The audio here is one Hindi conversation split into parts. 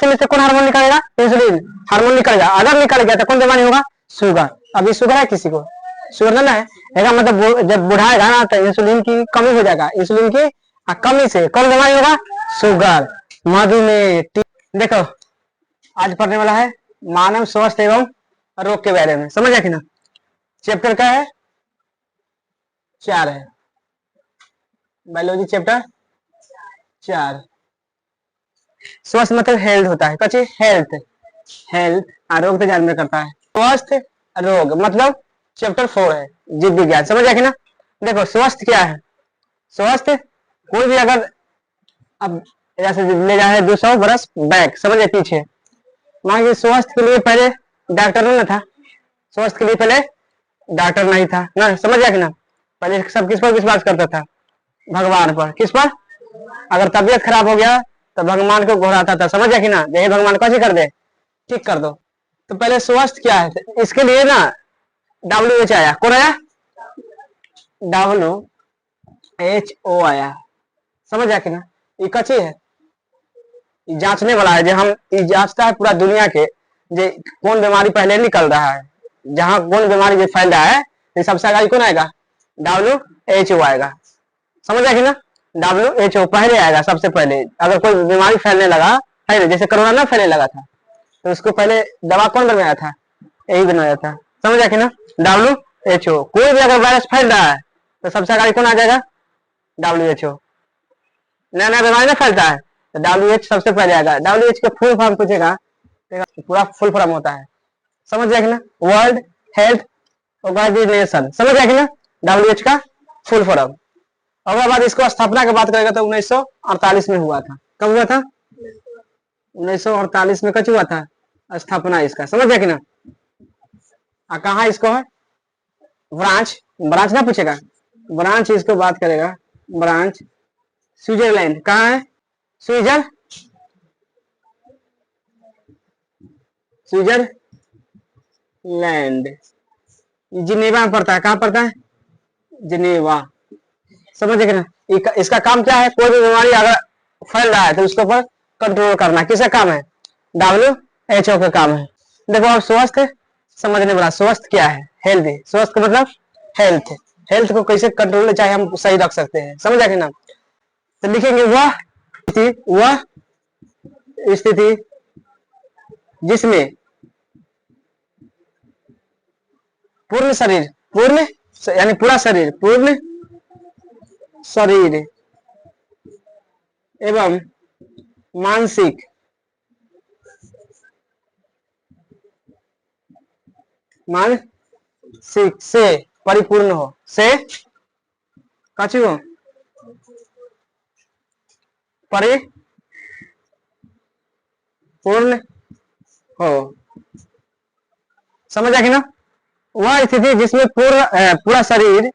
में से कौन हार्मोन निकालेगा? इंसुलिन हार्मोन निकलेगा। अगर निकल गया तो कौन बीमारी होगा? शुगर। अभी शुगर है किसी को? शुगर ना है, ऐसा मतलब जब बुढ़ाएगा ना तो इंसुलिन की कमी हो जाएगा, इंसुलिन की कमी से कौन बीमारी होगा? शुगर, मधुमेह। देखो आज पढ़ने वाला है मानव स्वास्थ्य एवं रोग के बारे में, समझ कि ना? चैप्टर क्या है? 4 है, बायोलॉजी चैप्टर 4। स्वास्थ्य मतलब हेल्थ होता है, कच्ची हेल्थ, हेल्थ रोग तो जानवर करता है। स्वास्थ्य रोग मतलब चैप्टर 4 है, जीव विज्ञान, समझ कि ना? देखो स्वास्थ्य क्या है? स्वास्थ्य कोई भी अगर अब जैसे ले जाए 200 बरस बैक, समझ पीछे, मान लीजिए स्वास्थ्य के लिए पहले डॉक्टर नहीं था, स्वास्थ्य के लिए पहले डॉक्टर नहीं था ना, समझ कि ना? पहले सब किस पर विश्वास करता था? भगवान पर। किस पर? अगर तबियत खराब हो गया तो भगवान को घुराता था, समझ कि ना? यही भगवान कैसे कर दे, ठीक कर दो। तो पहले स्वास्थ्य क्या है, इसके लिए ना WHO आया। कौन आया? WHO आया, समझ कि ना? ये कच्ची है, जांचने वाला है, जो हम जांचता है पूरा दुनिया के जे कौन बीमारी पहले निकल रहा है, जहां कौन बीमारी जो फैल रहा है, तो सबसे आगे कौन आएगा? WHO आएगा, समझ कि ना? WHO पहले आएगा, सबसे पहले। अगर कोई बीमारी फैलने लगा है ना, जैसे कोरोना ना फैलने लगा था, तो उसको पहले दवा कौन बनाया था? यही बनाया था, समझ कि ना? WHO। कोई भी अगर वायरस फैल रहा है तो सबसे आगे कौन आ जाएगा? WHO। नया नया बीमारी ना फैलता है तो WHO सबसे पहले आएगा। WHO का फुल फॉर्म पूछेगा, पूरा फुल फॉर्म होता है, समझ कि ना? वर्ल्ड हेल्थ ऑर्गेनाइजेशन, समझ कि ना? WHO का फुल फॉर्म। और बाद इसको स्थापना की बात करेगा तो 1948 में हुआ था। कब हुआ था? 1948 में कब हुआ था स्थापना इसका, समझ कि ना? कहा इसको है? ब्रांच, ब्रांच ना पूछेगा, ब्रांच इसको बात करेगा। ब्रांच स्विट्जरलैंड, कहाँ है? स्विट्जरलैंड, जिनेवा में पड़ता है। कहाँ पड़ता है? जिनेवा, समझ कि ना? इसका काम क्या है? कोई भी बीमारी अगर फैल रहा है तो उसके ऊपर कंट्रोल करना किसका काम है? WHO का काम है। देखो अब स्वास्थ्य समझने वाला, स्वास्थ्य क्या है? हेल्थ। स्वास्थ्य का मतलब हेल्थ, हेल्थ को कैसे कंट्रोल चाहे हम सही रख सकते हैं, समझ कि ना? तो लिखेंगे वह स्थिति जिसमें पूर्ण शरीर, पूर्ण यानी पूरा शरीर, पूर्ण शरीर एवं मानसिक से परिपूर्ण हो, से कछु हो, परिपूर्ण हो, समझ कि ना? वह स्थिति जिसमें पूरा शरीर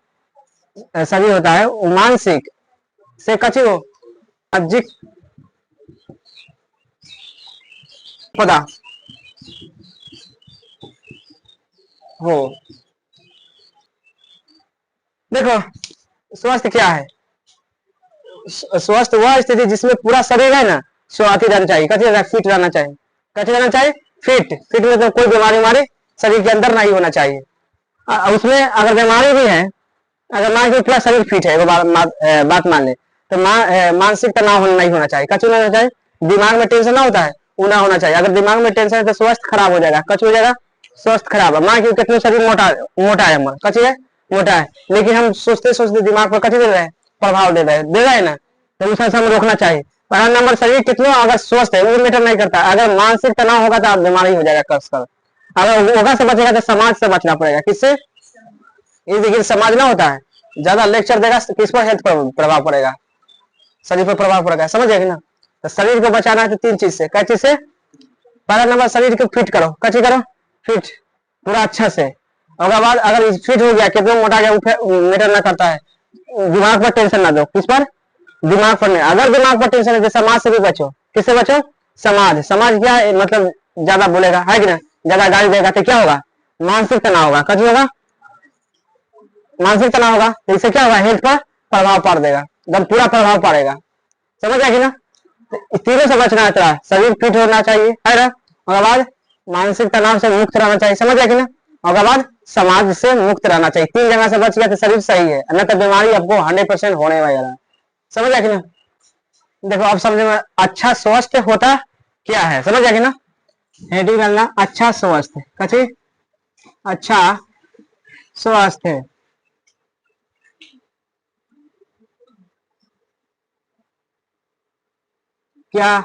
होता है, मानसिक से कछु हो, अधिक पदा हो। देखो स्वास्थ्य क्या है? स्वस्थ वह स्थिति जिसमें पूरा शरीर है ना स्वास्थ्य रहना चाहिए, कैसे फिट रहना चाहिए, कैसे रहना चाहिए? फिट। फिट मतलब कोई बीमारी हमारे शरीर के अंदर नहीं होना चाहिए। उसमें अगर बीमारी भी है, अगर मान के पूरा शरीर फिट है, बात मान ले, तो मानसिक तनाव नहीं होना चाहिए। कछु नहीं होना चाहिए। दिमाग में टेंशन ना होता है, वो ना होना चाहिए। अगर दिमाग में टेंशन है तो स्वास्थ्य खराब हो जाएगा। कछु हो जाएगा, स्वास्थ्य खराब है। मान के कितने शरीर मोटा है, हमारा कछु है, मोटा है, लेकिन हम सोचते सोचते दिमाग पर कछु दे रहे हैं, प्रभाव दे रहे हैं ना, तो उस हमें रोकना चाहिए। पहला नंबर शरीर कितना अगर स्वस्थ है वो मैटर नहीं करता, अगर मानसिक तनाव होगा तो आप बीमारी हो जाएगा कसकर। अगर योगा से बचेगा तो समाज से बचना पड़ेगा। किससे? ये देखिए समाज ना होता है, ज्यादा लेक्चर देगा किस पर? हेल्थ पर प्रभाव पड़ेगा, शरीर पर प्रभाव पड़ेगा, समझेगा ना? तो शरीर को बचाना है तो 3 चीज से। क्या चीज से? पहला नंबर शरीर को फिट करो, कैसे करो? फिट, पूरा अच्छा से। और बाद अगर फिट हो गया, कितना मोटा गया मैटर ना करता है। दिमाग पर टेंशन ना दो, किस पर? दिमाग पर नहीं। अगर दिमाग पर टेंशन है तो समाज से भी बचो। किससे बचो? समाज। समाज क्या है? मतलब ज्यादा बोलेगा, है कि ना? ज्यादा गाली देगा तो क्या होगा? मानसिक तनाव होगा। कैसे होगा? मानसिक तनाव होगा तो इससे क्या होगा? हेल्थ पर प्रभाव पड़ देगा, एकदम पूरा प्रभाव पड़ेगा, समझ आएगी ना? तो तीनों से बचना है तेरा, शरीर फिट होना चाहिए है ना, और बाद मानसिक तनाव से मुक्त रहना चाहिए, समझ गया कि ना, और बाद समाज से मुक्त रहना चाहिए। 3 जगह से बच गया तो शरीर सही है, न तो बीमारी आपको 100% होने वाला है, समझ गया कि ना। देखो अब समझ में, अच्छा स्वस्थ होता क्या है, समझ गया कि ना, हेडिंग डालना अच्छा स्वस्थ, कथी अच्छा स्वास्थ्य क्या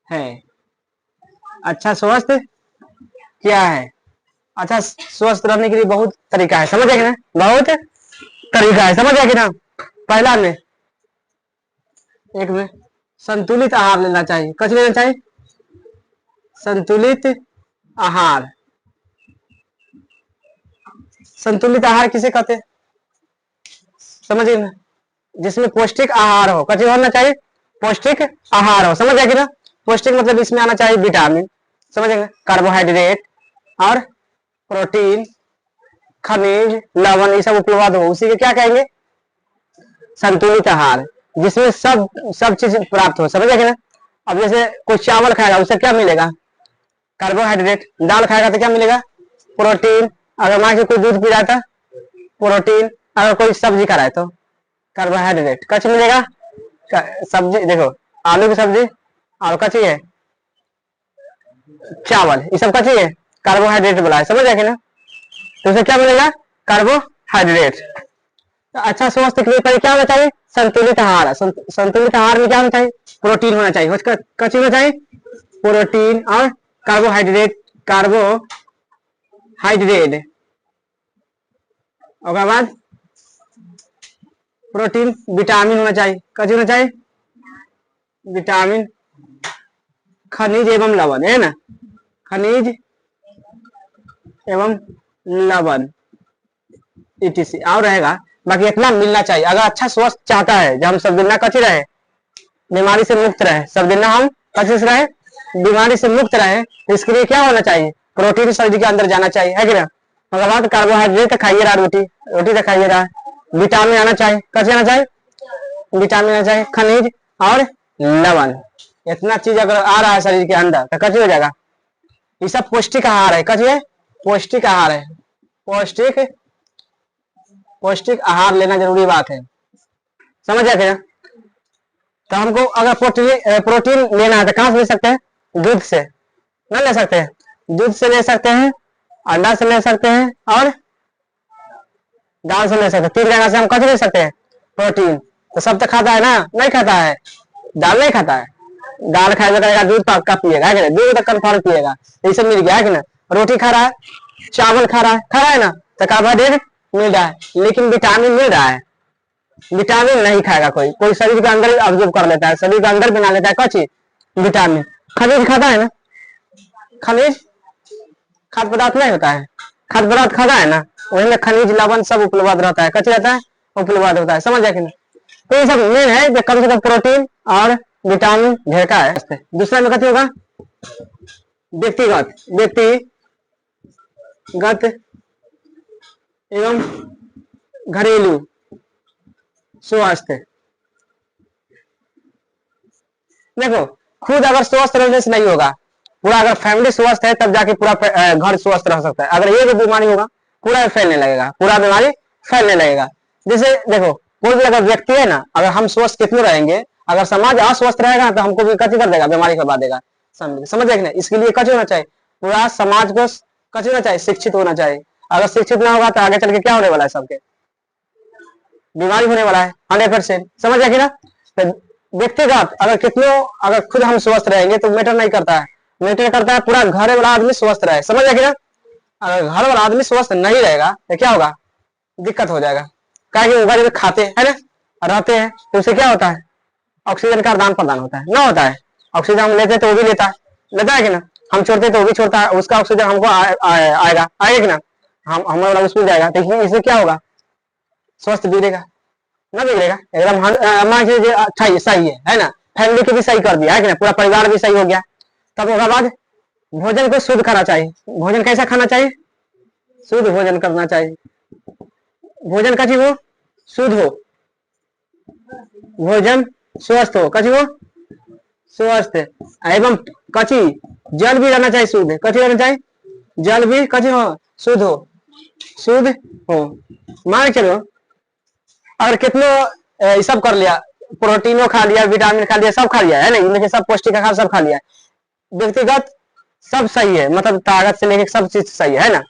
है, अच्छा स्वास्थ्य क्या है। अच्छा स्वस्थ रहने के लिए बहुत तरीका है, समझ गए ना, बहुत तरीका है, समझ गया कि ना। पहला में, एक में संतुलित आहार लेना चाहिए, कुछ लेना चाहिए संतुलित आहार। संतुलित आहार किसे कहते हैं, समझिए ना, जिसमें पौष्टिक आहार हो, कुछ होना चाहिए पौष्टिक आहार हो, समझ गया कि ना। पौष्टिक मतलब इसमें आना चाहिए विटामिन, समझेंगे, कार्बोहाइड्रेट और प्रोटीन, खनिज, लवण, ये सब उपलब्ध हो, उसी के क्या कहेंगे संतुलित आहार, जिसमें सब चीज प्राप्त हो, समझ गए ना। अब जैसे कोई चावल खाएगा उससे क्या मिलेगा कार्बोहाइड्रेट, दाल खाएगा तो क्या मिलेगा प्रोटीन, अगर मान के कोई दूध पी रहा था प्रोटीन, अगर कोई सब्जी खा रहा है तो कार्बोहाइड्रेट, कच मिलेगा सब्जी, देखो आलू की सब्जी और कची है चावल, ये सब कची है कार्बोहाइड्रेट बोला है, समझ गया ना। तो उसे क्या मिलेगा कार्बोहाइड्रेट। तो अच्छा स्वास्थ्य के लिए पहले क्या होना चाहिए संतुलित आहार, संतुलित आहार में क्या होना चाहिए प्रोटीन होना चाहिए, कची होना चाहिए प्रोटीन और कार्बोहाइड्रेट, कार्बोहाइड्रेट और बाद प्रोटीन, विटामिन होना चाहिए, कची होना चाहिए विटामिन, खनिज एवं लवण, है ना, खनिज एवं लवण etc और रहेगा, बाकी इतना मिलना चाहिए। अगर अच्छा स्वस्थ चाहता है जब हम सब दिन कथी रहे बीमारी से मुक्त रहे, सब दिन हम कथी से रहे बीमारी से मुक्त रहे, तो इसके लिए क्या होना चाहिए प्रोटीन शरीर के अंदर जाना चाहिए, है कि ना। उसके बाद कार्बोहाइड्रेट खाइए रहा, रोटी रोटी तो खाइए रहा, विटामिन आना चाहिए, कैसे आना चाहिए विटामिन आना चाहिए, खनिज और लवण, इतना चीज अगर आ रहा है शरीर के अंदर तो कैसे हो जाएगा, ये सब पौष्टिक आहार है, कैसे पौष्टिक आहार है, पौष्टिक पौष्टिक आहार लेना जरूरी बात है, समझ गया क्या। तो हमको अगर प्रोटीन लेना है तो कहां से ले सकते हैं दूध से ना ले सकते हैं, दूध से ले सकते हैं, अंडा से ले सकते हैं और दाल से ले सकते हैं, 3 जगह से हम कैसे ले सकते हैं प्रोटीन। तो सब तो खाता है ना, नहीं खाता है, दाल नहीं खाता है, दाल खाएगा करेगा दूध का पिएगा, है कि दूध तो कन्फर्म पिएगा, ये सब मिल गया है कि ना। रोटी खा रहा है, चावल खा रहा है ना, तो कार्बोहाइड्रेट मिल रहा है, लेकिन विटामिन मिल रहा है, विटामिन नहीं खाएगा कोई, कोई शरीर के अंदर ऑब्जर्व कर लेता है, शरीर के अंदर बना लेता है कौन विटामिन। खनिज खाता है ना, खनिज खाद्य पदार्थ नहीं होता है, खाद्य पदार्थ खाता है ना, वही में खनिज लवण सब उपलब्ध रहता है, कच्चे रहता है उपलब्ध होता है, समझ जाए कि ना। तो ये सब मेन है जो कम से कम प्रोटीन और विटामिन ढेर का है। दूसरा में कथी होगा व्यक्तिगत एवं घरेलू स्वास्थ्य। देखो खुद अगर स्वस्थ रहने से नहीं होगा, पूरा अगर फैमिली स्वस्थ है तब जाके पूरा घर स्वस्थ रह सकता है, अगर ये जो बीमारी होगा पूरा फैलने लगेगा, पूरा बीमारी फैलने लगेगा। जैसे देखो कोई भी अगर व्यक्ति है ना, अगर हम स्वस्थ कितने रहेंगे, अगर समाज अस्वस्थ रहेगा तो हमको भी कथी कर देगा बीमारी करवा देगा, समझ ना। इसके लिए कच होना चाहिए पूरा समाज को, कच होना चाहिए शिक्षित होना चाहिए, अगर शिक्षित ना होगा तो आगे चल के क्या होने वाला है सबके बीमारी होने वाला है 100%, समझ जाएगी ना। तो व्यक्तिगत अगर कितने अगर खुद हम स्वस्थ रहेंगे तो मैटर नहीं करता है, मैटर करता है पूरा घर वाला आदमी स्वस्थ रहे, समझ जाएगी ना। अगर घर वाला आदमी स्वस्थ नहीं रहेगा तो क्या होगा दिक्कत हो जाएगा, क्या उगा जब खाते है ना रहते हैं तो उसे क्या होता है ऑक्सीजन का आदान प्रदान होता है ना, होता है ऑक्सीजन हम लेते हैं तो वो भी लेता है कि ना, हम छोड़ते तो वो भी छोड़ता है, उसका ऑक्सीजन हमको आएगा कि ना, हम हमारा उसमें जाएगा, तो इससे क्या होगा स्वस्थ बिगड़ेगा ना, बिगड़ेगा एकदम मान लीजिए अच्छा सही है ना, फैमिली को भी सही कर दिया है कि ना, पूरा परिवार भी सही हो गया। तब उसके बाद भोजन को शुद्ध खाना चाहिए, भोजन कैसा खाना चाहिए शुद्ध भोजन करना चाहिए, भोजन का चीज हो शुद्ध हो, भोजन स्वस्थ हो, कची हो स्वस्थ एवं कची जल भी रहना चाहिए शुद्ध, कची रहना चाहिए जल भी कची हो शुद्ध हो, शुद्ध हो। मान के चलो अगर कितने सब कर लिया, प्रोटीनों खा लिया, विटामिन खा लिया, सब खा लिया है ना, इनमें सब पौष्टिक आहार सब खा लिया, व्यक्तिगत सब सही है, मतलब ताकत से लेके सब चीज सही है ना,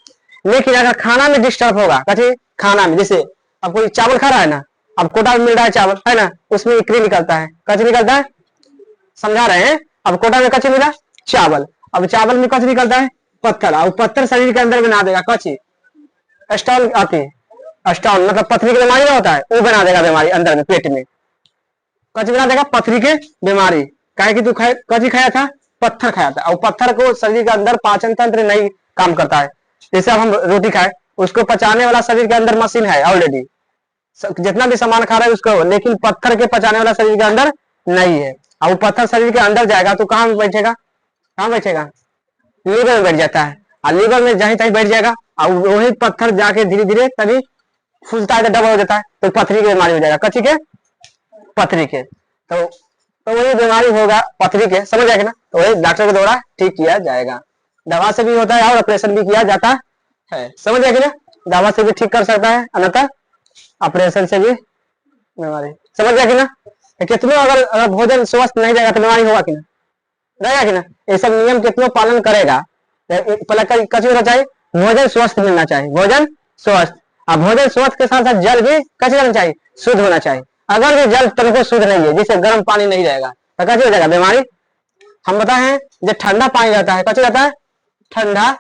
लेकिन अगर खाना में डिस्टर्ब होगा, कथी खाना में, जैसे अब कोई चावल खा रहा है ना, अब कोटा में मिल रहा है चावल है ना, उसमें इकरी निकलता है, कथी निकलता है, समझा रहे हैं, अब कोटा में कच्ची मिला चावल, अब चावल में कच्ची निकलता है पत्थर, अब पत्थर शरीर के अंदर बना देगा कच्ची स्टोन आती है, स्टोन मतलब पथरी की बीमारी ना होता है, वो बना देगा बीमारी अंदर में पेट में, कच्ची बना देगा पथरी के बीमारी, काहे कि तू कच्ची खाया था, पत्थर खाया था, और पत्थर को शरीर के अंदर पाचन तंत्र नहीं काम करता है, जैसे अब हम रोटी खाए उसको पचाने वाला शरीर के अंदर मशीन है ऑलरेडी, जितना भी सामान खा रहा है उसको, लेकिन पत्थर के पचाने वाला शरीर के अंदर नहीं है, और वो पत्थर शरीर के अंदर जाएगा तो कहाँ बैठेगा, कहाँ बैठेगा, लीवर में बैठ जाता है, और लीवर में जहीं तहीं बैठ जाएगा, और वही पत्थर जाके धीरे धीरे तभी फूलता है तो डबल हो जाता है, तो पथरी की बीमारी हो जाएगा, कच्ची के पथरी के, तो वही बीमारी होगा पथरी के, समझ जाएगा ना, तो वही डॉक्टर के द्वारा ठीक किया जाएगा, दवा से भी होता है और ऑपरेशन भी किया जाता है, समझ जाएगा ना, दवा से भी ठीक कर सकता है, अन्यथा ऑपरेशन से भी बीमारी, समझ जाएगी ना, कितनों अगर भोजन स्वस्थ नहीं रहेगा तो बीमारी होगा कि ना, रहेगा कि ना, ये सब नियम कितनों पालन करेगा, पहले कच्ची होना चाहिए, भोजन स्वस्थ मिलना चाहिए, भोजन स्वस्थ, अब भोजन स्वस्थ के साथ साथ जल भी कैसे रहना चाहिए, शुद्ध होना चाहिए, अगर भी जल तुमको शुद्ध नहीं है, जैसे गर्म पानी नहीं रहेगा तो कैसे हो जाएगा बीमारी, हम बताए हैं जब ठंडा पानी रहता है, कैसे रहता है, ठंडा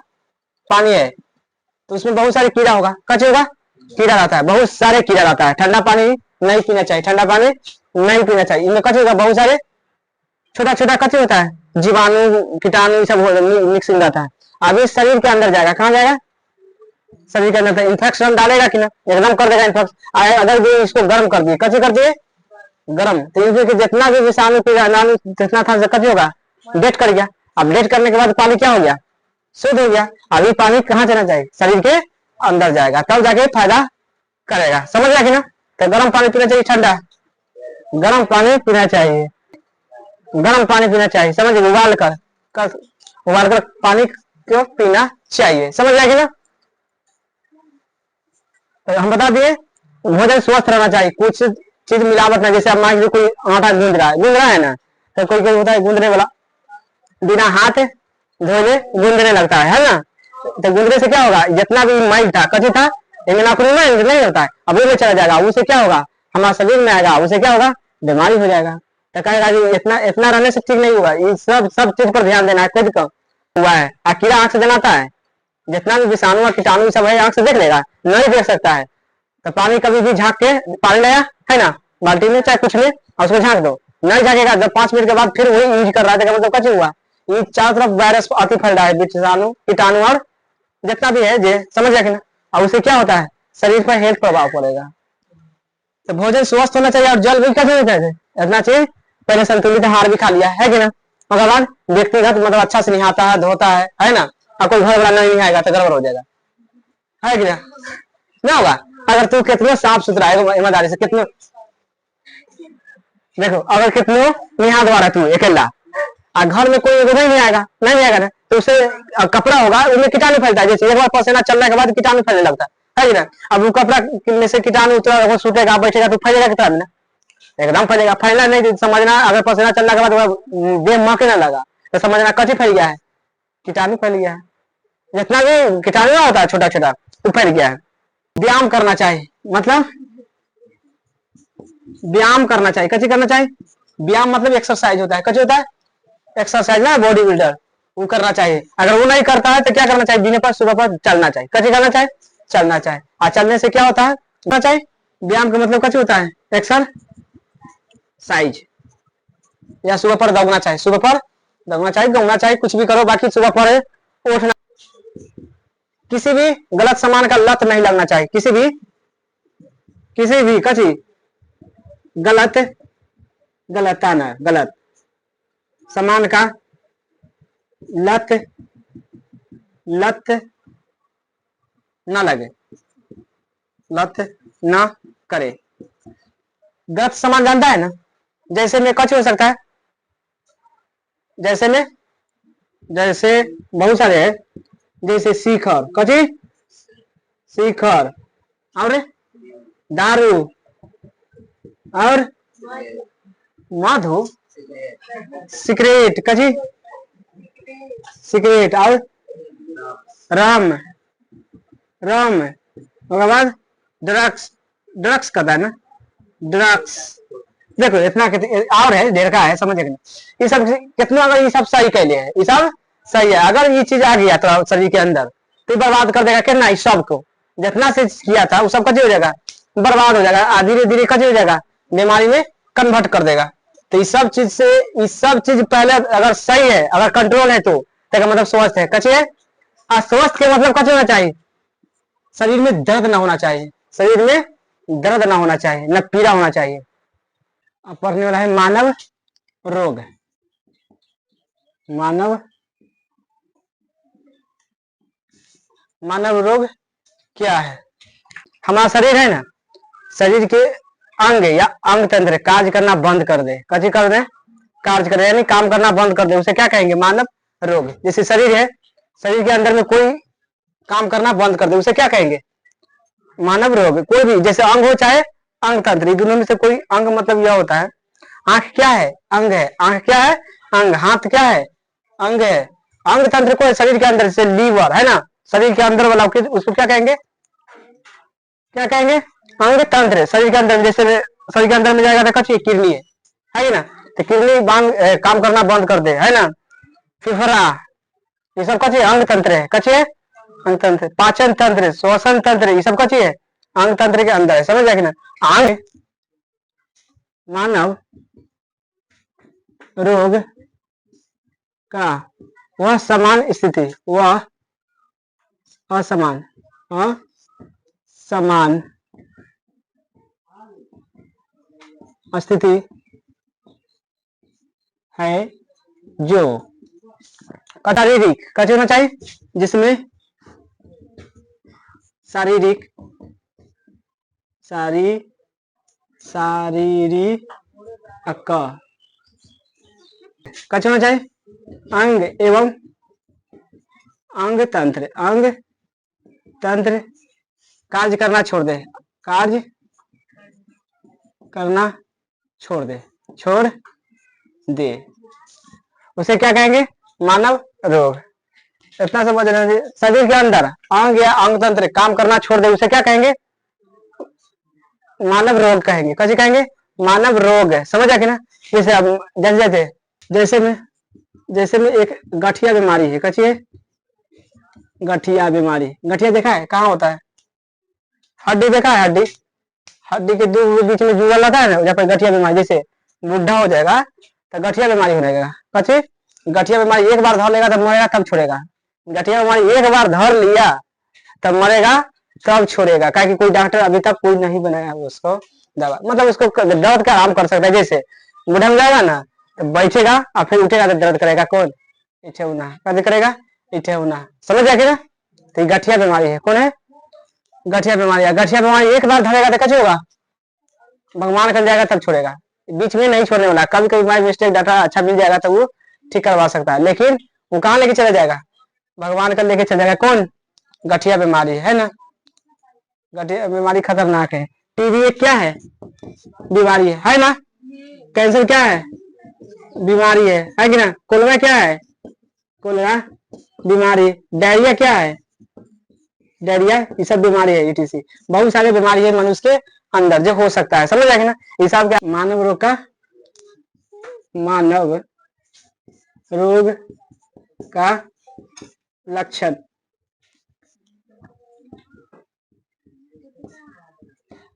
पानी है तो उसमें बहुत सारे कीड़ा होगा, कैसे होगा, कीड़ा रहता है, बहुत सारे कीड़ा रहता है, ठंडा पानी नहीं पीना चाहिए, ठंडा पानी नहीं पीना चाहिए, इनमें कैसे होगा, बहुत सारे छोटा छोटा कैसे होता है, जीवाणु कीटाणु सब मिक्सिंग रहता है, अभी शरीर के अंदर जाएगा, कहाँ जाएगा, शरीर के अंदर इन्फेक्शन डालेगा कि ना, एकदम कर देगा इन्फेक्शन, अगर भी इसको गर्म कर दिए, कैसे कर दिए गर्म, तो इनके जितना भी विषाणु कीटाणु जितना था कैसे होगा, डेट कर गया, अब डेट करने के बाद पानी क्या हो गया, शुद्ध हो गया, अभी पानी कहाँ जाना चाहिए, शरीर के अंदर जाएगा, तब जाके फायदा करेगा, समझ रहा कि ना, तो गर्म पानी पीना चाहिए, ठंडा गर्म पानी पीना चाहिए, गर्म पानी पीना चाहिए, समझ, उबाल कर पानी क्यों पीना चाहिए, समझ जाएगी ना, तो हम बता दिए भोजन स्वस्थ रहना चाहिए, कुछ चीज मिलावट ना, जैसे अब मान लीजिए कोई आटा गूंद रहा है ना, तो कोई कोई होता है गूंदने वाला बिना हाथ धोने गूंदने लगता है ना, तो गूंदने से क्या होगा, जितना भी माइल था कच्ची था इनमें नाखून में नहीं होता है, अब वो चला जाएगा, उससे क्या होगा, हमारा शरीर में आएगा, उससे क्या होगा, बीमारी हो जाएगा, तो कहेगा कि इतना इतना रहने से ठीक नहीं होगा, ये सब चीज पर ध्यान देना है, खुद का हुआ है, कीड़ा आंख से जलाता है, जितना भी विषाणु और कीटाणु सब है आंख से देख लेगा, नहीं देख सकता है, तो पानी कभी भी झाँक के पानी लाया है ना, बाल्टी में चाहे कुछ में, और उसको झाँक दो, नहीं झाँकेगा, जब 5 मिनट के बाद फिर वही यूज कर रहा है, मतलब कैसे हुआ, ये चारों तरफ वायरस अति फैल रहा है, विषाणु कीटाणु और जितना भी है जे, समझ जाएगा ना, और उससे क्या होता है, शरीर पर हेल्थ प्रभाव पड़ेगा, तो भोजन स्वस्थ होना चाहिए, और जल भी कैसे होना चाहिए, इतना चाहिए, पहले संतुलित आहार भी खा लिया है कि ना, उसके बाद व्यक्तिगत मतलब अच्छा से नहाता है, धोता है ना, और कोई घर वाला नहीं आएगा तो गड़बड़ हो जाएगा, है कि ना होगा, अगर तू कितना साफ सुथरा है ईमानदारी से, कितना देखो अगर कितने नहा द्वारा तू अकेला, और घर में कोई नहीं आएगा, नहीं आएगा ना, तो उसे कपड़ा होगा उनमें कीटाणु फैलता है, जैसे एक बार पसीना चलने के बाद कीटाणु फैलने लगता है कि ना, अब वो कपड़ा में से कीटाणु उतरा सूटेगा बैठेगा तो फैलेगा कितना ना, एकदम फैलेगा, फैलना नहीं समझना, अगर पसीना चलने के बाद देह महके ना लगा तो समझना कच्ची फैल गया है, कीटाणु फैल गया है, जितना भी कीटाणु होता है छोटा छोटा वो फैल गया है, व्यायाम करना चाहिए, मतलब व्यायाम करना चाहिए, कैसे करना चाहिए, व्यायाम मतलब एक्सरसाइज होता है, कैसे होता है, एक्सरसाइज ना, बॉडी बिल्डर वो करना चाहिए, अगर वो नहीं करता है तो क्या करना चाहिए, दिन पर सुबह पर चलना चाहिए, कैसे करना चाहिए, चलना चाहिए, और चलने से क्या होता है, करना चाहिए, व्यायाम का मतलब कैसे होता है, एक्सरसाइज, या सुबह पर दौड़ना चाहिए, सुबह पर दौड़ना चाहिए, दौड़ना चाहिए, कुछ भी करो, बाकी सुबह पर उठना, किसी भी गलत सामान का लत नहीं लगना चाहिए, किसी भी कची गलत गलताना गलत सामान का लत न लगे, लत न करे, गलत सामान जानता है ना, जैसे में कच हो सकता है, जैसे में, जैसे बहुत सारे हैं, जैसे शिखर, कथी शिखर, और दारू, और मधु, सिगरेट, कथी सिगरेट, और राम, राम, उसके बाद ड्रग्स, ड्रग्स कहता है ना, ड्रग्स। देखो इतना और है, ढेर का है, समझ गए। ये सब कितना, अगर ये सब सही कह लिया है, ये सब सही है, अगर ये चीज आ गया तो शरीर के अंदर तो बर्बाद कर देगा कितना, इस सब को जितना से किया था वो सब कच्चे हो जाएगा, बर्बाद हो जाएगा, धीरे धीरे कच्चे हो जाएगा, बीमारी में कन्वर्ट कर देगा। तो इस सब चीज से, इस सब चीज पहले अगर सही है, अगर कंट्रोल है तो मतलब स्वस्थ है, कच्चे है। अस्वस्थ के मतलब कच्चे होना चाहिए, शरीर में दर्द ना होना चाहिए, शरीर में दर्द ना होना चाहिए, न पीड़ा होना चाहिए। अब पढ़ने वाला है मानव रोग, मानव, मानव रोग क्या है। हमारा शरीर है ना, शरीर के अंग या अंग तंत्र कार्य करना बंद कर दे, कथी कर दे, कार्य करे यानी काम करना बंद कर दे, उसे क्या कहेंगे, मानव रोग। जैसे शरीर है, शरीर के अंदर में कोई काम करना बंद कर दे, उसे क्या कहेंगे, मानव रोग। कोई भी जैसे अंग हो चाहे अंग तंत्र, दोनों में से कोई अंग, मतलब यह होता है, आंख क्या है, अंग है, आंख क्या है, अंग, हाथ क्या है, अंग है। अंग तंत्र को शरीर के अंदर, जैसे लीवर है ना, शरीर के अंदर वाला, उसको क्या कहेंगे, क्या कहेंगे, अंग तंत्र। शरीर के अंदर, जैसे शरीर के अंदर में जाएगा तो कच्ची किडनी है ना, तो किडनी काम करना बंद कर दे, है ना, फेफड़ा, ये सब कच्ची अंग तंत्र है, कच्ची है अंग तंत्र। पाचन तंत्र, श्वसन तंत्र, ये सब कच्ची है अंग तंत्र के अंदर है, समझ जाएगी ना। अंग मानव रोग का वह समान स्थिति, वह असमान, असमान स्थिति है जो शारीरिक, कैसे होना चाहिए, जिसमें शारीरिक, शारीरिक कैसे होना चाहिए, अंग एवं अंग तंत्र, अंग तंत्र कार्य करना छोड़ दे, कार्य करना छोड़ दे, छोड़ दे, उसे क्या कहेंगे, मानव रोग। इतना समझ रहे हैं। शरीर के अंदर अंग या अंग तंत्र काम करना छोड़ दे, उसे क्या कहेंगे, मानव रोग कहेंगे, कैसे कहेंगे, मानव रोग है, समझ आके ना। जैसे अब जैसे में एक गठिया बीमारी है, कैसी है, गठिया बीमारी। गठिया देखा है कहाँ होता है, हड्डी देखा है, हड्डी, हड्डी के दो बीच में जुड़ा रहता है ना, जब गठिया बीमारी, जैसे बुढ़ा हो जाएगा तो गठिया बीमारी हो जाएगा, कैसे, गठिया बीमारी एक बार धर लेगा तब मरेगा तब छोड़ेगा। गठिया बीमारी एक बार धर लिया तब मरेगा तब छोड़ेगा, क्या कोई डॉक्टर अभी तक कोई नहीं बनाया उसको दवा, मतलब उसको दर्द का आराम कर सकता है। जैसे बुढ़ा हो जाएगा ना तो बैठेगा और फिर उठेगा तो दर्द करेगा, कौन, इठे उना, क्या करेगा, इठे उना, समझ जाएगी ना। तो गठिया बीमारी है, कौन है, गठिया बीमारी है। गठिया बीमारी एक बार धरेगा तो कैसे होगा, भगवान कर जाएगा तब छोड़ेगा, बीच में नहीं छोड़ने वाला। कभी कभी बाई मिस्टेक डाटा अच्छा मिल जाएगा तो वो ठीक करवा सकता है, लेकिन वो कहाँ लेके चला जाएगा, भगवान का लेके चला जाएगा, कौन, गठिया बीमारी है ना। गठिया बीमारी खतरनाक है। टीबी एक क्या है, बीमारी है ना। कैंसर क्या है, बीमारी है कि ना। कोलेरा क्या है, कोलेरा बीमारी। डायरिया क्या है, डायरिया, ये सब बीमारी है, ईटीसी बहुत सारे बीमारी है मनुष्य के अंदर जो हो सकता है, समझ आएगी ना। हिसाब क्या, मानव रोग का, मानव रोग का लक्षण,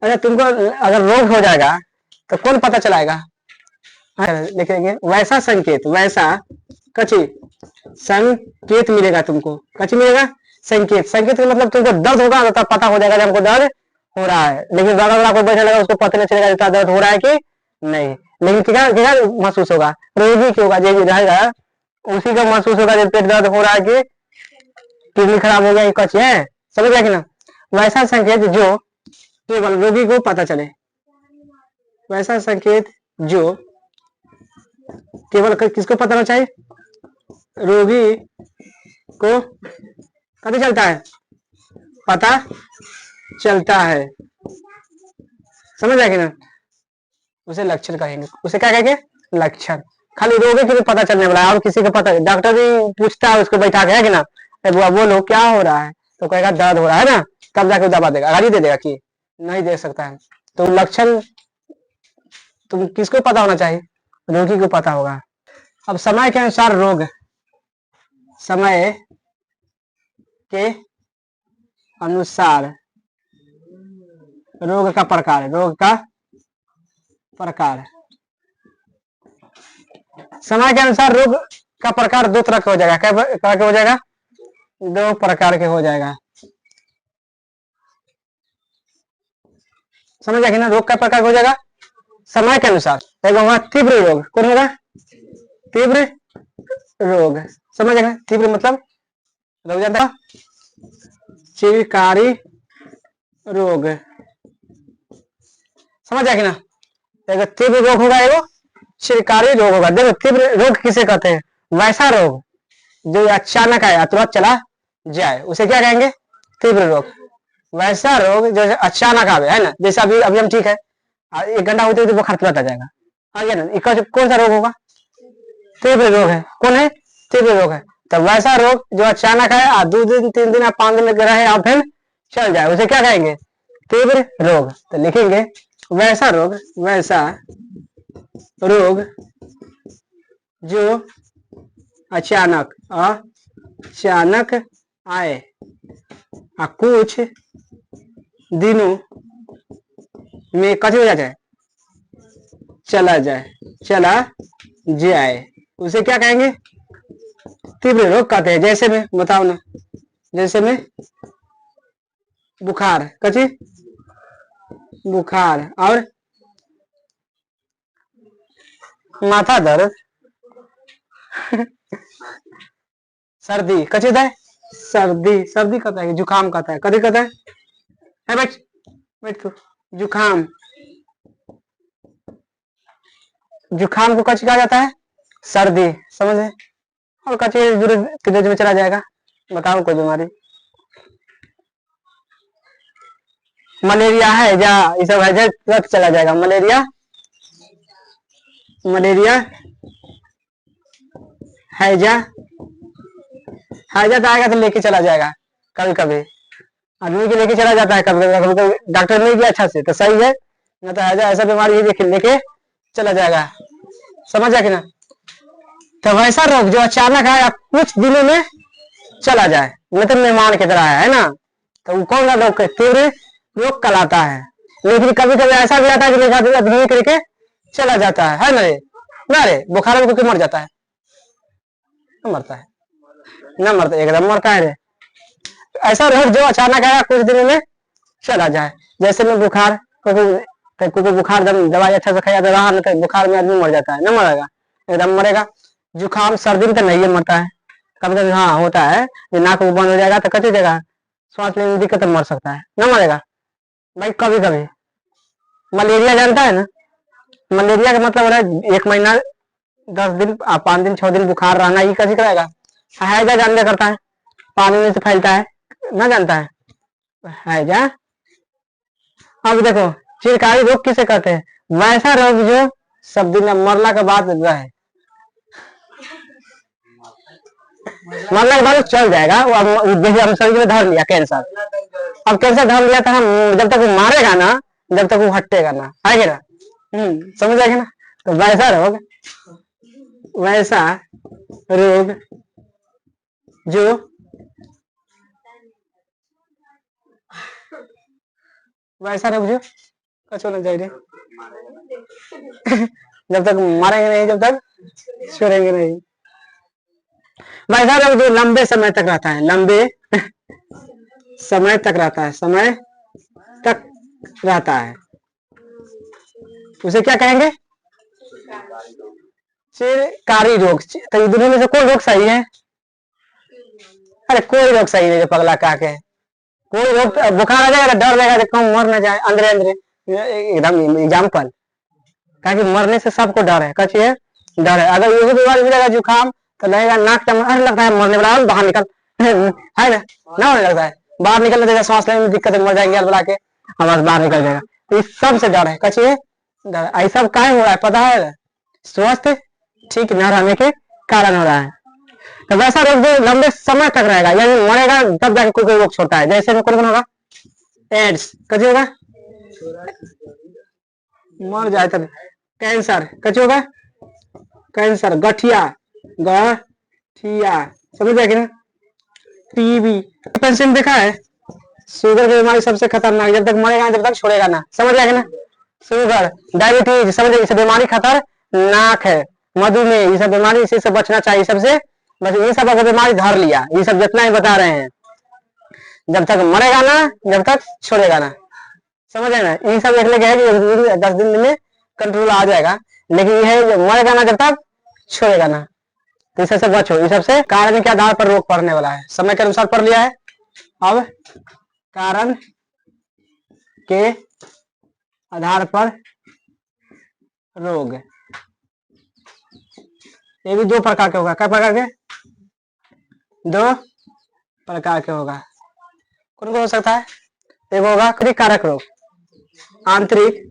अरे तुमको अगर रोग हो जाएगा तो कौन पता चलाएगा, लिखेंगे वैसा संकेत, वैसा कची संकेत मिलेगा तुमको, कची मिलेगा संकेत। संकेत का मतलब तुमको दर्द होगा तो तब पता हो जाएगा हमको दर्द हो रहा है, लेकिन बड़ा बड़ा कोई बैठा लगा उसको पता नहीं चलेगा इतना दर्द हो रहा है कि नहीं। लेकिन क्या क्या महसूस होगा, रोगी की होगा, जो रहेगा उसी का महसूस होगा जब पेट दर्द हो रहा है कि किडनी खराब हो गया, कच है, समझ गया कि ना। वैसा संकेत जो केवल रोगी को पता चले, वैसा संकेत जो केवल किसको पता होना चाहिए, रोगी को पता चलता है, पता चलता है, समझ आएगी ना, उसे लक्षण कहेंगे। उसे क्या कहेंगे? लक्षण। खाली रोगी को भी पता चलने वाला है और किसी को पता, डॉक्टर भी पूछता है उसको बैठा के, है कि ना, बोलो क्या हो रहा है, तो कहेगा दर्द हो रहा है ना, तब जाके दवा देगा, गाली दे देगा कि नहीं दे सकता है। तो लक्षण तुम किसको पता होना चाहिए? रोगी को पता होगा। अब समय के अनुसार रोग, समय के अनुसार रोग का प्रकार, रोग का प्रकार। समय के अनुसार रोग का प्रकार दो तरह का हो जाएगा। क्या तरह का हो जाएगा? दो प्रकार के हो जाएगा। समझ आएगी ना, रोग का प्रकार हो जाएगा समय के अनुसार। एक होगा तीव्र रोग। कौन होगा? तीव्र रोग। समझ आएगा? तीव्र मतलब रोग जानता है? चिरकारी रोग। समझ आएगी ना, एक तीव्र रोग होगा, एगो चिरकारी रोग होगा। देखो तीव्र रोग किसे कहते हैं? वैसा रोग जो अचानक आया तुरंत चला जाए, उसे क्या कहेंगे? तीव्र रोग। वैसा रोग जो अचानक आवे, है ना, जैसे अभी हम ठीक है, 1 घंटा होते हुए बुखार तुरंत आ जाएगा, आ गया ना, कौन सा रोग होगा? तीव्र रोग है। कौन है? तीव्र रोग है। तो वैसा रोग जो अचानक है, 2 दिन 3 दिन या 5 दिन रहे और फिर चल जाए, उसे क्या कहेंगे? तीव्र रोग। तो लिखेंगे वैसा रोग, वैसा रोग जो अचानक आए कुछ दिनों में कैसे हो जाए? चला जाए, उसे क्या कहेंगे? तीव्र रोग कहते हैं। जैसे में बताओ ना, जैसे में बुखार, कची बुखार और माथा दर्द, सर्दी, कची है सर्दी कहता है, जुकाम कहता है, कभी कहता है बैठ तू, जुकाम को कच कहा जाता है? सर्दी। समझे? और कच कितने दिन में चला जाएगा? बताओ कोई बीमारी। मलेरिया है या ये सब है, तुरंत चला जाएगा। मलेरिया हैजा तो आएगा तो लेके चला जाएगा। कभी कभी आदमी के लेके चला जाता है, कभी कभी डॉक्टर नहीं किया अच्छा से तो सही है, न तो हैजा ऐसा बीमारी है लेके चला जाएगा। समझ आ कि ना? तो वैसा रोग जो अचानक आया कुछ दिनों में चला जाए, मतलब मेहमान की तरह है ना, तो कौन सा रोग? तीव्र रोग कहलाता है। लेकिन कभी कभी ऐसा भी आता है कि धीरे करके चला जाता है ना रे, बुखार में क्योंकि मर जाता है, मरता है ना, मरता एकदम मरता है रे। ऐसा रोग जो अचानक आया कुछ दिनों में चला जाए, जैसे में बुखार, क्योंकि बुखार दवाई अच्छा से खाया तो रहा, नहीं तो बुखार में आदमी मर जाता है, ना मरेगा? एकदम मरेगा। जुकाम सर्दी में तो नहीं मरता है, कभी कभी हाँ होता है, नाक बंद हो जाएगा तो कटी जाएगा, सांस लेने में दिक्कत, मर सकता है, ना मरेगा भाई। कभी कभी मलेरिया जानता है ना? मलेरिया का मतलब है 1 महीना 10 दिन 5 दिन 6 दिन बुखार रहना, ये कैसे कराएगा? हैजा जानने करता है, पानी में से फैलता है, ना जानता है हैजा। अब देखो चिरकारी रोग किसे कहते हैं? वैसा रोग जो सब दिन मरला के बाद रहे, मरला के बाद चल जाएगा। जैसे हम शरीर में धर लिया कैंसर, अब कैंसर धर लिया तो हम जब तक वो मारेगा ना, जब तक वो हटेगा ना, आएगा ना, समझ आएगा ना? तो वैसा रोग जो वैसा रोग जो कचो लग जाएगा जब तक मारेंगे नहीं, जब तक छोड़ेंगे नहीं। वैसा रोग जो लंबे समय तक रहता है, लंबे समय तक रहता है, उसे क्या कहेंगे? चिरकारी रोग। तो ये दोनों में से कोई रोग सही है? अरे कोई रोग सही नहीं, पगला कहा के कोई रोग। बुखार आ जाएगा डर लगेगा कहीं मर न जाए अंदर अंदर, एकदम एग्जाम्पल, कहा कि मरने से सबको डर है, कची है डर है। अगर ये बीमारी हो जाएगा जुकाम तो लगेगा नाक अरे लगता है मरने वाला बाहर निकल, है ना होने लगता है, बाहर निकलने देगा, सांस लेने में दिक्कत है, मर जाएंगे बुला के, आवाज बाहर निकल जाएगा। तो इस सब से डर है कछुए, ऐसा काहे हो रहा है पता है? स्वस्थ ठीक न रहने के कारण हो रहा है। तो वैसा रोग जो लंबे समय तक रहेगा, यानी मरेगा तब जाके कोई कोई रोग छोड़ता है, जैसे में कौन कौन होगा? एड्स कछुए होगा, मर जाए तब। कैंसर कछुए होगा, कैंसर, गठिया, गठिया, समझ गया कि ना? टीबी, पेशेंट देखा है, शुगर की बीमारी सबसे खतरनाक, जब तक मरेगा जब तक छोड़ेगा ना, समझ गया कि ना? शुगर, डायबिटीज, समझ, इसे बीमारी खतरनाक है, मधुमेह, ये सब बीमारी, इसी से बचना चाहिए सबसे, बस ये सब अगर बीमारी धर लिया, ये सब जितना ही बता रहे हैं, जब तक मरेगा ना जब तक छोड़ेगा ना, समझ ना? ये सब देख लेके है कि 10 दिन में कंट्रोल आ जाएगा, लेकिन ये है मरेगा ना जब तक छोड़ेगा ना, तो इस सबसे बचो। ये सबसे कारण के आधार पर रोग पड़ने वाला है, समय के अनुसार पढ़ लिया है। अब कारण के आधार पर रोग, ये भी 2 प्रकार के होगा। क्या प्रकार के? 2 प्रकार के होगा। कौन कौन हो सकता है? एक होगा कारक रोग, आंतरिक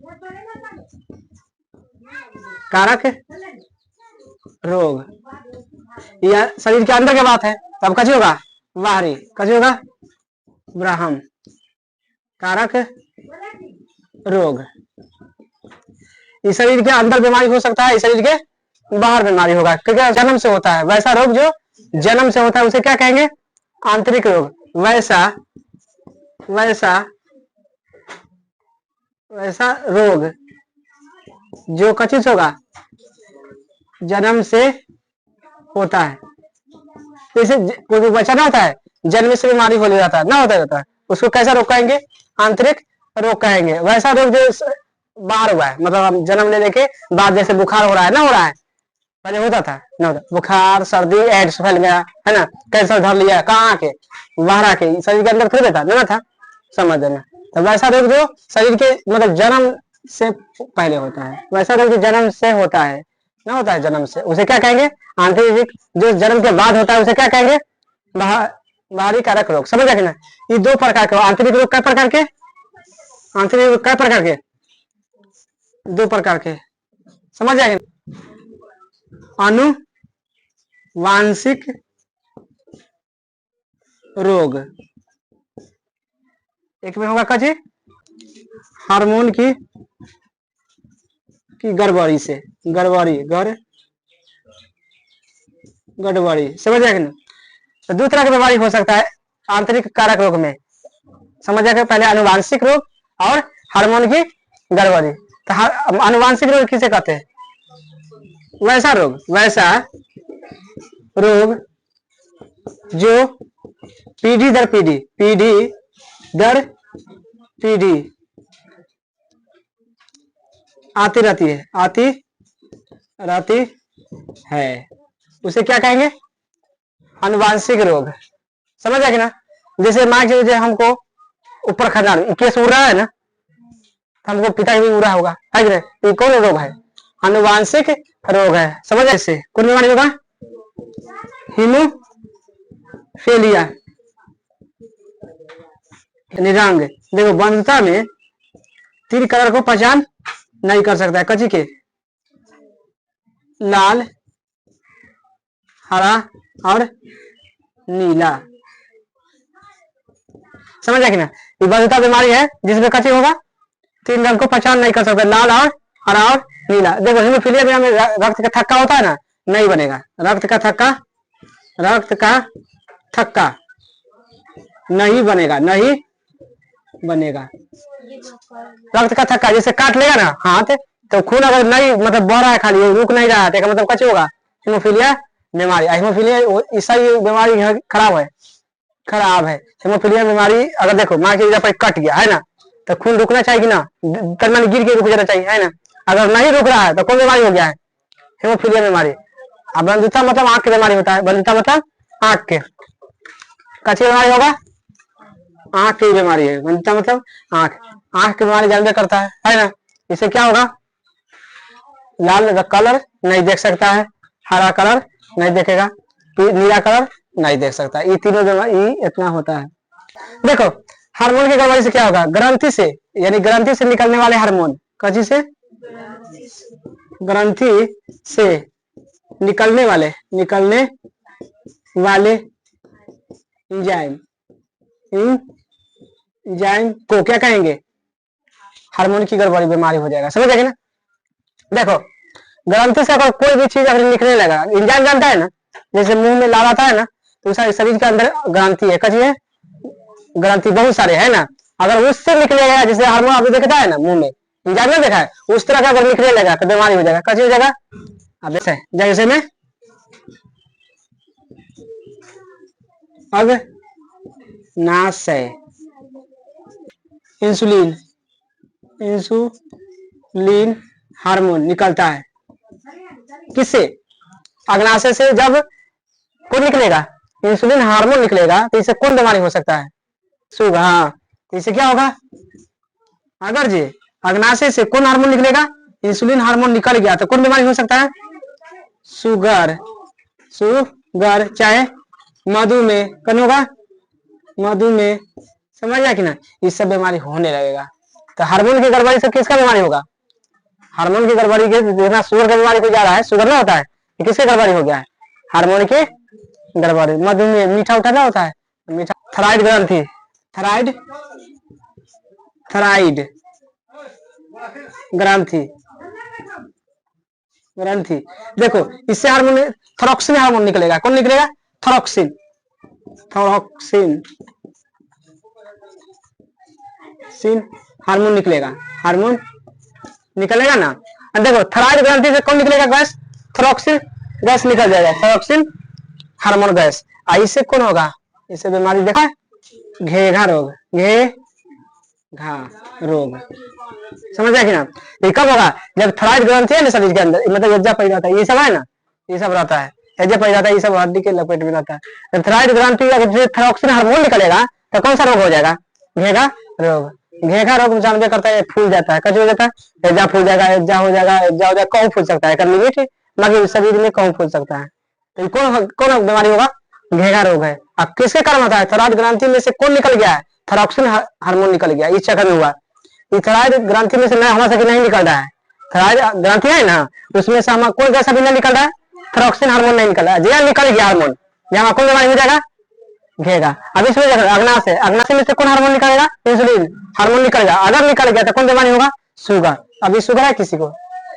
कारक रोग, यह शरीर के अंदर की बात है, तब कछुए होगा बाहरी, कछुए होगा ब्राह्म कारक रोग। इस शरीर के अंदर बीमारी हो सकता है, इस शरीर के बाहर बीमारी होगा, क्योंकि जन्म से होता है। वैसा रोग जो जन्म से होता है उसे क्या कहेंगे? आंतरिक रोग। वैसा रोग जो कचित होगा जन्म से होता है, जैसे कोई बच्चा ना होता है जन्म से बीमारी हो जाता है ना, होता है, उसको कैसा रोग कहेंगे? आंतरिक रोग कहेंगे। वैसा रोग जो बाहर हुआ है, मतलब हम जन्म लेने के बाद, जैसे बुखार हो रहा है ना, हो रहा है, पहले होता था ना, बुखार, सर्दी, एड्स फैल गया है ना, कैंसर धर लिया, कहाँ आके? बाहर आके, शरीर के अंदर थोड़ी था ना था, समझ लेना। तो वैसा रोग जो शरीर के मतलब जन्म से पहले होता है, वैसा रोग जो जन्म से होता है ना, होता है जन्म से, उसे क्या कहेंगे? आंतरिक। जो जन्म के बाद होता है उसे क्या कहेंगे? बाहरी कारक रोग। समझ गया ना? ये 2 प्रकार के। आंतरिक रोग कै प्रकार के? आंतरिक रोग कै प्रकार के? 2 प्रकार के, समझ जाएंगे? आनुवांशिक रोग, एक में होगा कजी हार्मोन की गड़बड़ी से, गड़बड़ी, समझ जाएगा ना? तो 2 तरह की बीमारी हो सकता है आंतरिक कारक रोग में, समझ जाएगा? पहले आनुवांशिक रोग और हार्मोन की गड़बड़ी। तो आनुवांशिक रोग किसे कहते हैं? वैसा रोग जो पीढ़ी दर पीढ़ी आती रहती है, उसे क्या कहेंगे? आनुवांशिक रोग। समझ आएगा ना? जैसे मान लीजिए हमको ऊपर खानदान केस उड़ रहा है ना, हमको पिता भी उड़ा होगा, है कि नहीं? ये कौन रोग है? आनुवांशिक रोग है। समझ ऐसे कौन बीमारी होगा? हीमोफीलिया निरंग। देखो बंधुता में 3 कलर को पहचान नहीं कर सकता है, कची के लाल, हरा और नीला। समझ आए कि ना? ये बंधुता बीमारी है जिसमें कची होगा 3 रंग को पहचान नहीं कर सकता, लाल और हरा और नीला। देखो हीमोफीलिया में हमें रक्त का थक्का होता है ना, नहीं बनेगा। रक्त का थक्का नहीं बनेगा। रक्त का थक्का जैसे काट लेगा ना हाथ, तो खून अगर नहीं मतलब बह रहा है, खाली रुक नहीं रहा है, तो मतलब कच्चे होगा हीमोफीलिया बीमारी। हीमोफीलिया ऐसा ही बीमारी खराब है। हीमोफीलिया बीमारी अगर देखो मान लीजिए कट गया है ना, तो खून रुकना चाहिए कि ना, तन गिर के रुक जाना चाहिए, है ना? अगर नहीं रुक रहा है तो कौन बीमारी हो गया है? हीमोफीलिया बीमारी। अब बंधुता मतलब आंख की बीमारी होता है, बंधुता मतलब आंख के, कच्ची बीमारी होगा आंख की बीमारी है, बंधुता मतलब आंख की बीमारी जानबे करता है ना? इससे क्या होगा? लाल कलर नहीं देख सकता है, हरा कलर नहीं देखेगा, नीला कलर नहीं देख सकता। ये तीनों बीमारी इतना होता है। देखो हार्मोन की गड़बड़ी से क्या होगा, ग्रंथि से, यानी ग्रंथि से निकलने वाले हार्मोन, कौन से ग्रंथि से निकलने वाले एंजाइम को क्या कहेंगे, हार्मोन की गड़बड़ी बीमारी हो जाएगा। समझ गए ना। देखो ग्रंथि से अगर कोई भी चीज अगर निकलने लगा, एंजाइम जानता है ना, जैसे मुंह में लाल आता है ना, तो शरीर के अंदर ग्रंथि है, कची है ग्रंथि बहुत सारे है ना, अगर उससे निकलेगा, जैसे हार्मोन आपने देखा है ना मुंह में, एंजाइम में देखा है, उस तरह का अगर निकलने लगा तो बीमारी हो जाएगा। कची हो जाएगा, अब जैसे में अग्नाशय इंसुलिन हार्मोन निकलता है, किससे, अग्नाशय से। जब कौन निकलेगा, इंसुलिन हार्मोन निकलेगा, तो इससे कौन बीमारी हो सकता है, शुगर। हाँ, तो इससे क्या होगा, अगर जी अग्नाशय से कौन हार्मोन निकलेगा, इंसुलिन हार्मोन निकल गया, तो कौन बीमारी हो सकता है, शुगर चाहे मधुमेह, कौन होगा, मधुमेह। समझ गया कि ना, इस सब बीमारी होने लगेगा। तो हार्मोन की गड़बड़ी से किसका बीमारी होगा, हार्मोन की गड़बड़ी के देखना, शुगर का बीमारी को जा रहा है, शुगर ना होता है, किसकी गड़बड़ी हो गया है, हार्मोन की गड़बड़ी। मधुमेह, मीठा उठा ना होता है, मीठा। थायराइड ग्रंथि, थायराइड ग्रंथि देखो, इससे हार्मोन, थायरॉक्सिन हार्मोन निकलेगा, कौन निकलेगा, थायरॉक्सिन हार्मोन निकलेगा, हार्मोन निकलेगा ना। देखो थायराइड ग्रंथि से कौन निकलेगा, गैस, थायरॉक्सिन गैस निकल जाएगा, थायरॉक्सिन हार्मोन गैस। इससे कौन होगा, इससे बीमारी देखा, घेघा रोग। समझ गया कि ना। ये कब होगा, जब थायराइड ग्रंथि है ना शरीर के अंदर, मतलब एज्जा पैदा होता है, ये सब है ना, ये सब रहता है, एज्जा पैदा होता है, ये सब हड्डी के लपेट में रहता है। जब थायराइड ग्रंथि अगर थायरॉक्सिन हार्मोन निकलेगा, तो कौन सा रोग हो जाएगा, घेघा रोग। घेघा रोग जानबे करता है, फूल जाता है, कैसे हो जाता है, एज्जा फूल जाएगा, एज्जा हो जाएगा, कौन फूल सकता है, लिमिट बाकी शरीर में कौन फूल सकता है। तो कौन बीमारी होगा, घेघा रोग है। अब किसके कारण होता है, थायराइड ग्रंथि में से कौन निकल गया है, थायरॉक्सिन हार्मोन निकल गया, इस चक्कर में हुआ। थायराइड ग्रंथि में से हमारा से नहीं निकल रहा है, थायराइड ग्रंथि है ना, उसमें से हमारा कोई गैस अभी नहीं निकल रहा है, थायरॉक्सिन हार्मोन नहीं निकल रहा है, जहाँ निकल गया हार्मोन, यहाँ कौन बीमारी हो जाएगा, घेगा। अब इसमें अग्नाशय में से कौन हार्मोन निकलेगा, इंसुलिन हार्मोन निकलेगा, अगर निकल गया तो कौन बीमारी होगा, शुगर। अभी शुगर है किसी को,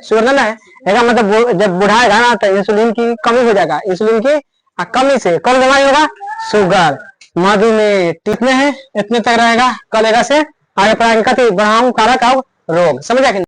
शुगर ना है, मतलब जब बुढ़ाएगा ना, तो इंसुलिन की कमी हो जाएगा, इंसुलिन की कमी से कौन बीमारी होगा, शुगर, मधुमेह। इतने तक रहेगा, कल से आगे पढ़ाएंगे कथी, बढ़ाऊं कारक रोग। समझ गया कि